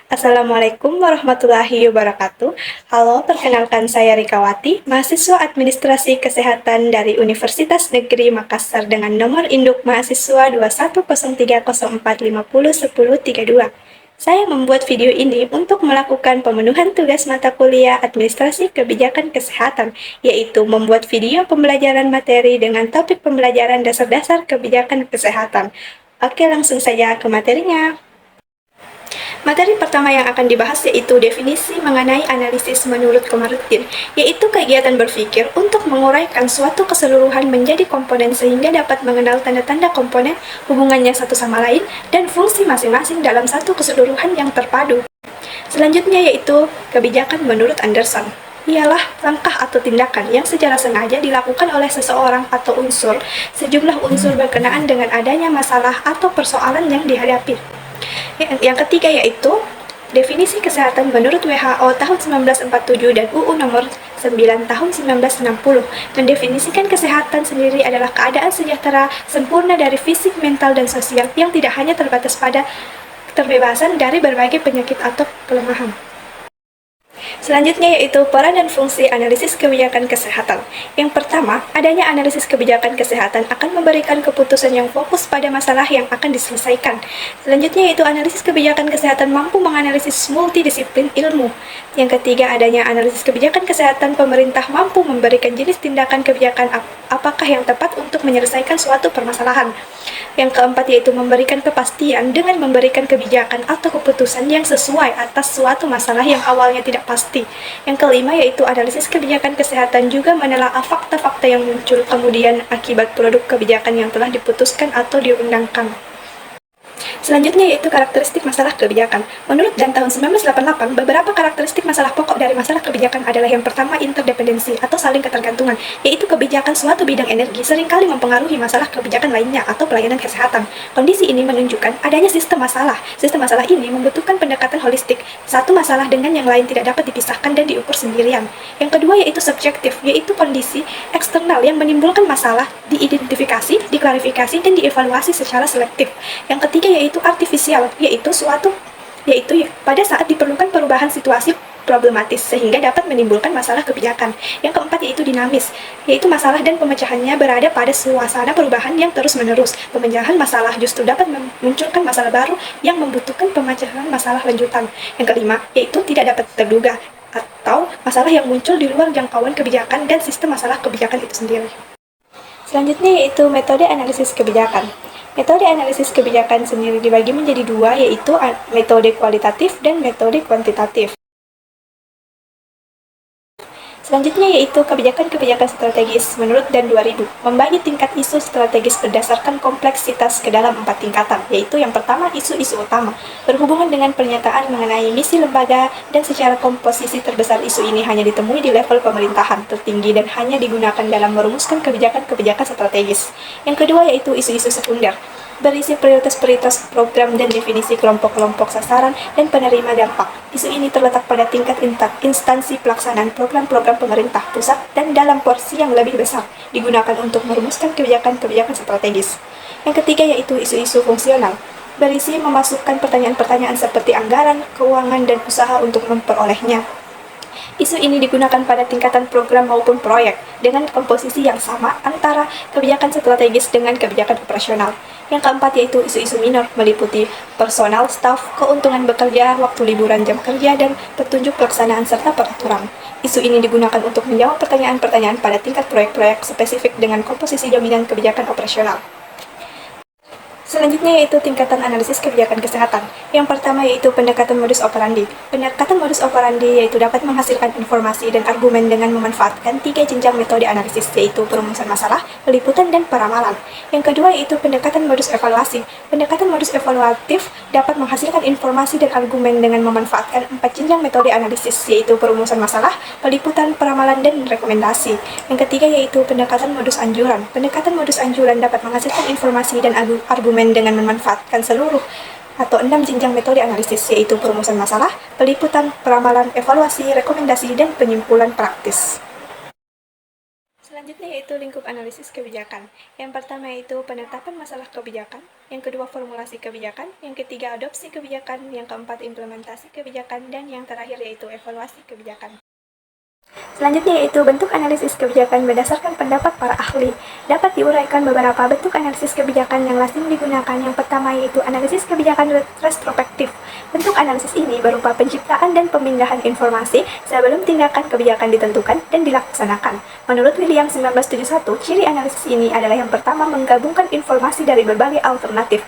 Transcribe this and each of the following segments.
Assalamualaikum warahmatullahi wabarakatuh. Halo, perkenalkan saya Rikawati, mahasiswa Administrasi Kesehatan dari Universitas Negeri Makassar dengan nomor induk mahasiswa 210304501032. Saya membuat video ini untuk melakukan pemenuhan tugas mata kuliah Administrasi Kebijakan Kesehatan, yaitu membuat video pembelajaran materi dengan topik pembelajaran dasar-dasar kebijakan kesehatan. Oke, langsung saja ke materinya. Materi pertama yang akan dibahas yaitu definisi mengenai analisis menurut Komarudin, yaitu kegiatan berpikir untuk menguraikan suatu keseluruhan menjadi komponen sehingga dapat mengenal tanda-tanda komponen, hubungannya satu sama lain, dan fungsi masing-masing dalam satu keseluruhan yang terpadu. Selanjutnya yaitu kebijakan menurut Anderson. Ialah langkah atau tindakan yang secara sengaja dilakukan oleh seseorang atau sejumlah unsur berkenaan dengan adanya masalah atau persoalan yang dihadapi. Yang ketiga yaitu definisi kesehatan menurut WHO tahun 1947 dan UU nomor 9 tahun 1960 mendefinisikan kesehatan sendiri adalah keadaan sejahtera sempurna dari fisik, mental, dan sosial yang tidak hanya terbatas pada keterbebasan dari berbagai penyakit atau kelemahan. Selanjutnya yaitu peran dan fungsi analisis kebijakan kesehatan. Yang pertama, adanya analisis kebijakan kesehatan akan memberikan keputusan yang fokus pada masalah yang akan diselesaikan. Selanjutnya yaitu analisis kebijakan kesehatan mampu menganalisis multidisiplin ilmu. Yang ketiga, adanya analisis kebijakan kesehatan pemerintah mampu memberikan jenis tindakan kebijakan apakah yang tepat untuk menyelesaikan suatu permasalahan. Yang keempat yaitu memberikan kepastian dengan memberikan kebijakan atau keputusan yang sesuai atas suatu masalah yang awalnya tidak pasti. Yang kelima yaitu analisis kebijakan kesehatan juga menelaah fakta-fakta yang muncul kemudian akibat produk kebijakan yang telah diputuskan atau diundangkan. Selanjutnya yaitu karakteristik masalah kebijakan. Menurut Dan tahun 1988, beberapa karakteristik masalah pokok dari masalah kebijakan adalah yang pertama interdependensi atau saling ketergantungan, yaitu kebijakan suatu bidang energi seringkali mempengaruhi masalah kebijakan lainnya atau pelayanan kesehatan. Kondisi ini menunjukkan adanya sistem masalah. Sistem masalah ini membutuhkan pendekatan holistik. Satu masalah dengan yang lain tidak dapat dipisahkan dan diukur sendirian. Yang kedua yaitu subjektif, yaitu kondisi eksternal yang menimbulkan masalah diidentifikasi, diklarifikasi, dan dievaluasi secara selektif. Yang ketiga yaitu artifisial, yaitu pada saat diperlukan perubahan situasi problematis sehingga dapat menimbulkan masalah kebijakan. Yang keempat yaitu dinamis, yaitu masalah dan pemecahannya berada pada suasana perubahan yang terus-menerus. Pemecahan masalah justru dapat memunculkan masalah baru yang membutuhkan pemecahan masalah lanjutan. Yang kelima yaitu tidak dapat terduga, atau masalah yang muncul di luar jangkauan kebijakan dan sistem masalah kebijakan itu sendiri. Selanjutnya yaitu metode analisis kebijakan. Metode analisis kebijakan sendiri dibagi menjadi dua, yaitu metode kualitatif dan metode kuantitatif. Selanjutnya yaitu kebijakan-kebijakan strategis menurut Dan 2000, membagi tingkat isu strategis berdasarkan kompleksitas ke dalam 4 tingkatan, yaitu yang pertama isu-isu utama, berhubungan dengan pernyataan mengenai misi lembaga dan secara komposisi terbesar isu ini hanya ditemui di level pemerintahan tertinggi dan hanya digunakan dalam merumuskan kebijakan-kebijakan strategis. Yang kedua yaitu isu-isu sekunder, berisi prioritas-prioritas program dan definisi kelompok-kelompok sasaran dan penerima dampak. Isu ini terletak pada tingkat instansi pelaksanaan program-program pemerintah pusat dan dalam porsi yang lebih besar, digunakan untuk merumuskan kebijakan-kebijakan strategis. Yang ketiga yaitu isu-isu fungsional, berisi memasukkan pertanyaan-pertanyaan seperti anggaran, keuangan, dan usaha untuk memperolehnya. Isu ini digunakan pada tingkatan program maupun proyek dengan komposisi yang sama antara kebijakan strategis dengan kebijakan operasional. Yang keempat yaitu isu-isu minor, meliputi personal, staf, keuntungan bekerja, waktu liburan jam kerja, dan petunjuk pelaksanaan serta peraturan. Isu ini digunakan untuk menjawab pertanyaan-pertanyaan pada tingkat proyek-proyek spesifik dengan komposisi dominan kebijakan operasional. Selanjutnya yaitu tingkatan analisis kebijakan kesehatan. Yang pertama yaitu pendekatan modus operandi. Pendekatan modus operandi yaitu dapat menghasilkan informasi dan argumen dengan memanfaatkan 3 jenjang metode analisis, yaitu perumusan masalah, peliputan, dan peramalan. Yang kedua yaitu pendekatan modus evaluasi. Pendekatan modus evaluatif dapat menghasilkan informasi dan argumen dengan memanfaatkan 4 jenjang metode analisis, yaitu perumusan masalah, peliputan, peramalan, dan rekomendasi. Yang ketiga yaitu pendekatan modus anjuran. Pendekatan modus anjuran dapat menghasilkan informasi dan argumen dengan memanfaatkan seluruh atau 6 jenjang metode analisis, yaitu perumusan masalah, peliputan, peramalan, evaluasi, rekomendasi, dan penyimpulan praktis. Selanjutnya yaitu lingkup analisis kebijakan. Yang pertama yaitu penetapan masalah kebijakan. yang kedua formulasi kebijakan, yang ketiga adopsi kebijakan, yang keempat implementasi kebijakan, dan yang terakhir yaitu evaluasi kebijakan. Selanjutnya yaitu bentuk analisis kebijakan berdasarkan pendapat para ahli. Dapat diuraikan beberapa bentuk analisis kebijakan yang lazim digunakan. Yang pertama yaitu analisis kebijakan retrospektif. Bentuk analisis ini berupa penciptaan dan pemindahan informasi sebelum tindakan kebijakan ditentukan dan dilaksanakan. Menurut William 1971, ciri analisis ini adalah yang pertama menggabungkan informasi dari berbagai alternatif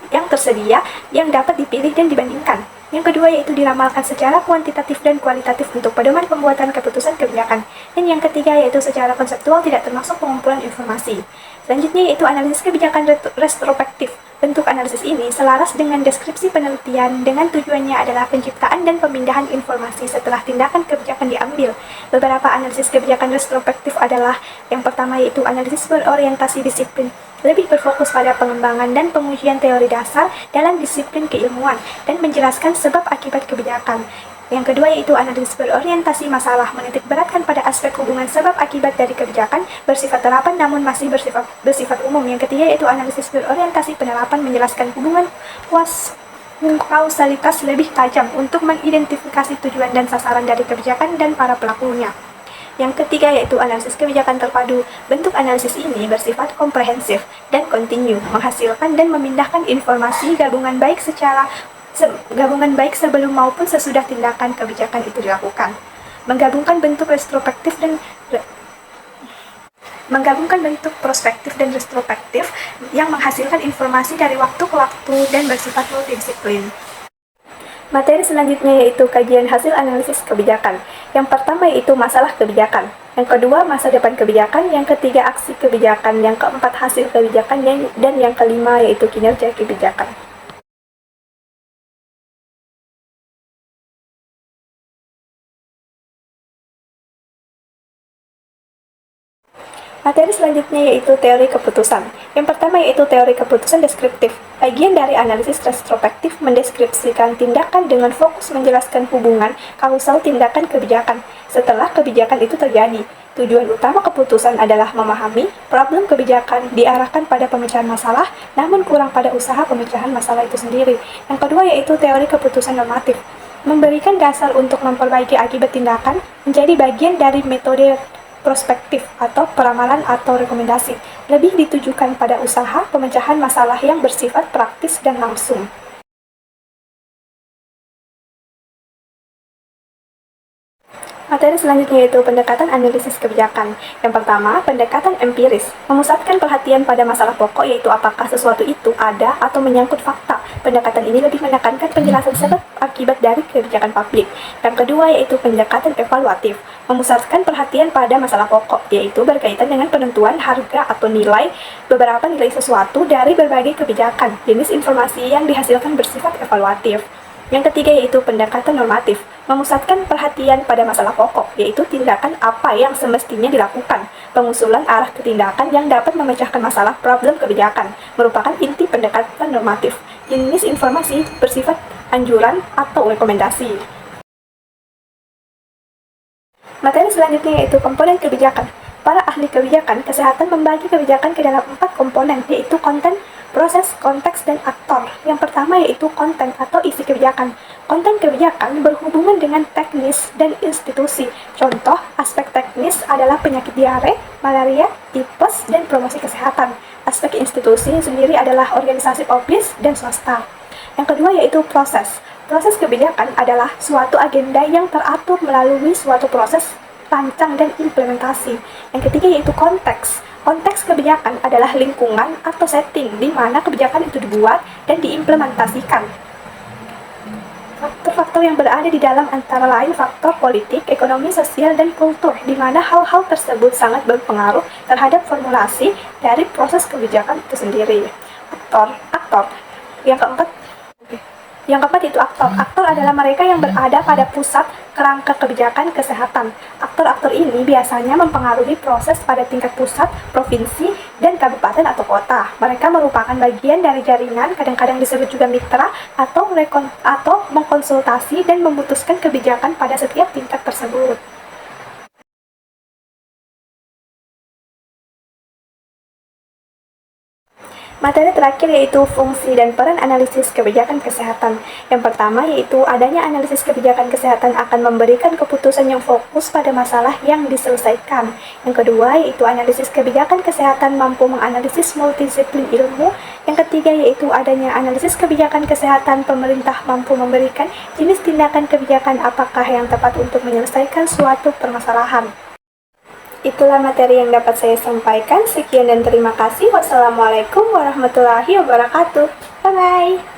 yang tersedia yang dapat dipilih dan dibandingkan. Yang kedua yaitu diramalkan secara kuantitatif dan kualitatif untuk pedoman pembuatan keputusan kebijakan. Dan yang ketiga yaitu secara konseptual tidak termasuk pengumpulan informasi. Selanjutnya yaitu analisis kebijakan retrospektif. Bentuk analisis ini selaras dengan deskripsi penelitian dengan tujuannya adalah penciptaan dan pemindahan informasi setelah tindakan kebijakan diambil. Beberapa analisis kebijakan retrospektif adalah yang pertama yaitu analisis berorientasi disiplin, lebih berfokus pada pengembangan dan pengujian teori dasar dalam disiplin keilmuan dan menjelaskan sebab akibat kebijakan. Yang kedua yaitu analisis berorientasi masalah, menitik beratkan pada aspek hubungan sebab akibat dari kebijakan bersifat terapan namun masih bersifat umum. Yang ketiga yaitu analisis berorientasi penerapan, menjelaskan hubungan kausalitas lebih tajam untuk mengidentifikasi tujuan dan sasaran dari kebijakan dan para pelakunya. Yang ketiga yaitu analisis kebijakan terpadu. Bentuk analisis ini bersifat komprehensif dan kontinu, menghasilkan dan memindahkan informasi gabungan baik sebelum maupun sesudah tindakan kebijakan itu dilakukan. Menggabungkan bentuk prospektif dan retrospektif yang menghasilkan informasi dari waktu ke waktu dan bersifat multidisiplin. Materi selanjutnya yaitu kajian hasil analisis kebijakan. Yang pertama yaitu masalah kebijakan. Yang kedua masa depan kebijakan. Yang ketiga aksi kebijakan. Yang keempat hasil kebijakan. Dan yang kelima yaitu kinerja kebijakan. Materi selanjutnya yaitu teori keputusan. Yang pertama yaitu teori keputusan deskriptif. Bagian dari analisis retrospektif mendeskripsikan tindakan dengan fokus menjelaskan hubungan kausal tindakan kebijakan setelah kebijakan itu terjadi. Tujuan utama keputusan adalah memahami problem kebijakan diarahkan pada pemecahan masalah, namun kurang pada usaha pemecahan masalah itu sendiri. Yang kedua yaitu teori keputusan normatif. Memberikan dasar untuk memperbaiki akibat tindakan menjadi bagian dari metode prospektif atau peramalan atau rekomendasi, lebih ditujukan pada usaha pemecahan masalah yang bersifat praktis dan langsung. Materi selanjutnya yaitu pendekatan analisis kebijakan. Yang pertama, pendekatan empiris, memusatkan perhatian pada masalah pokok yaitu apakah sesuatu itu ada atau menyangkut fakta. Pendekatan ini lebih menekankan penjelasan sebab akibat dari kebijakan publik. Yang kedua yaitu pendekatan evaluatif, memusatkan perhatian pada masalah pokok yaitu berkaitan dengan penentuan harga atau beberapa nilai sesuatu dari berbagai kebijakan. Jenis informasi yang dihasilkan bersifat evaluatif. Yang ketiga yaitu pendekatan normatif, memusatkan perhatian pada masalah pokok, yaitu tindakan apa yang semestinya dilakukan. Pengusulan arah ketindakan yang dapat memecahkan masalah problem kebijakan, merupakan inti pendekatan normatif. Jenis informasi bersifat anjuran atau rekomendasi. Materi selanjutnya yaitu komponen kebijakan. Para ahli kebijakan kesehatan membagi kebijakan ke dalam 4 komponen, yaitu konten, proses, konteks, dan aktor. Yang pertama yaitu konten atau isi kebijakan. Konten kebijakan berhubungan dengan teknis dan institusi. Contoh, aspek teknis adalah penyakit diare, malaria, tipes, dan promosi kesehatan. Aspek institusi sendiri adalah organisasi publik dan swasta. Yang kedua yaitu proses. Proses kebijakan adalah suatu agenda yang teratur melalui suatu proses rancang dan implementasi. Yang ketiga yaitu konteks. Konteks kebijakan adalah lingkungan atau setting di mana kebijakan itu dibuat dan diimplementasikan. Faktor-faktor yang berada di dalam antara lain faktor politik, ekonomi, sosial, dan kultur, di mana hal-hal tersebut sangat berpengaruh terhadap formulasi dari proses kebijakan itu sendiri. Aktor. Yang keempat itu aktor. Aktor adalah mereka yang berada pada pusat kerangka kebijakan kesehatan. Aktor-aktor ini biasanya mempengaruhi proses pada tingkat pusat, provinsi, dan kabupaten atau kota. Mereka merupakan bagian dari jaringan, kadang-kadang disebut juga mitra, atau mengkonsultasi dan memutuskan kebijakan pada setiap tingkat tersebut. Materi terakhir yaitu fungsi dan peran analisis kebijakan kesehatan. Yang pertama yaitu adanya analisis kebijakan kesehatan akan memberikan keputusan yang fokus pada masalah yang diselesaikan. Yang kedua yaitu analisis kebijakan kesehatan mampu menganalisis multidisiplin ilmu. Yang ketiga yaitu adanya analisis kebijakan kesehatan pemerintah mampu memberikan jenis tindakan kebijakan apakah yang tepat untuk menyelesaikan suatu permasalahan. Itulah materi yang dapat saya sampaikan. Sekian dan terima kasih. Wassalamualaikum warahmatullahi wabarakatuh. Bye-bye.